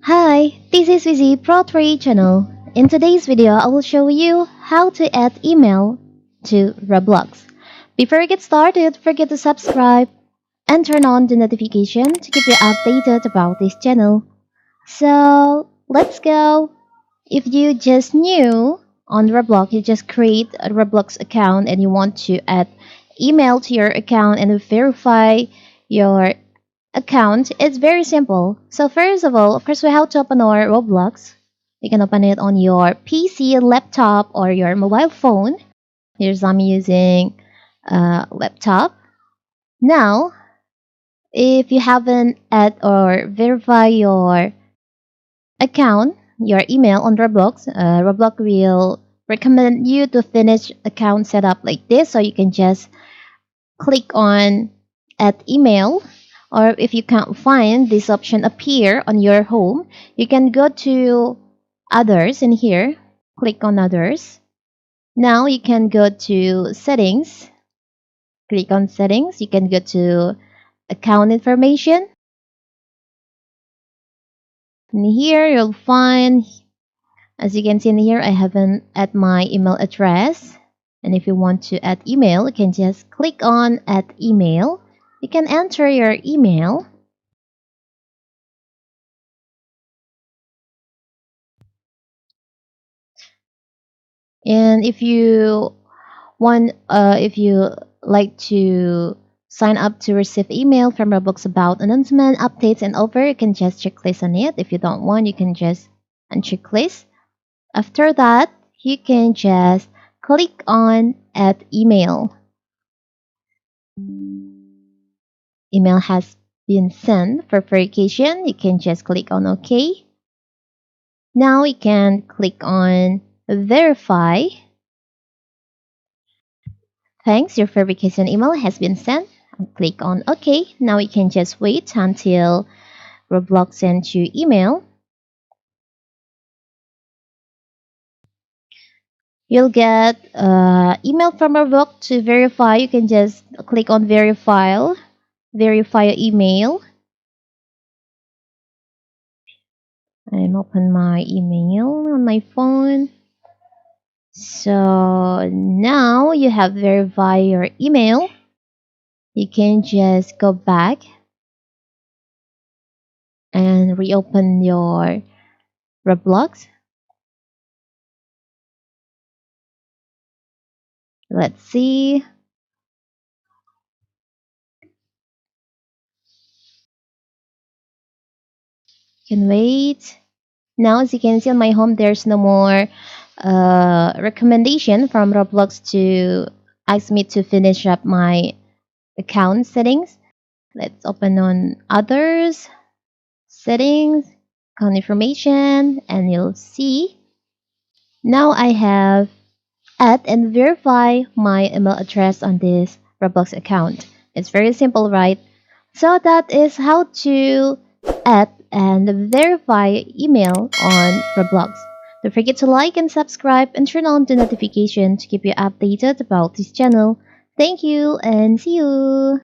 Hi, this is Vizi Pro 3 channel. In today's video, I will show you how to add email to Roblox. Before we get started, don't forget to subscribe and turn on the notification to keep you updated about this channel. So, let's go. If you just new on Roblox, you just create a Roblox account and you want to add email to your account and verify your account, it's very simple. So first of all, of course, we have to open our Roblox. You can open it on your PC, laptop, or your mobile phone. Here's I'm using laptop. Now, if you haven't add or verify your account, your email on Roblox, Roblox will recommend you to finish account setup like this. So you can just click on add email, or if you can't find this option appear on your home, you can go to others in here, click on others. Now you can go to settings, click on settings. You can go to account information, and here you'll find, as you can see in here, I haven't add my email address. And if you want to add email, you can just click on add email. You can enter your email. And if you if you like to sign up to receive email from Roblox about announcement, updates, and offer, you can just checklist on it. If you don't want, you can just unchecklist. After that, you can just click on add email. Email has been sent for verification. You can just click on OK. Now you can click on verify. Thanks, your verification email has been sent. Click on OK. Now you can just wait until Roblox sends you email. You'll get email from Roblox to verify. You can just click on verify email. And open my email on my phone. So now you have verified your email. You can just go back and reopen your Roblox. Let's see. Can wait. Now, as you can see on my home, there's no more recommendation from Roblox to ask me to finish up my account settings. Let's open on others, settings, account information, and you'll see. Now I have add and verify my email address on this Roblox account. It's very simple, right? So that is how to add and verify email on Roblox. Don't forget to like and subscribe and turn on the notification to keep you updated about this channel. Thank you and see you!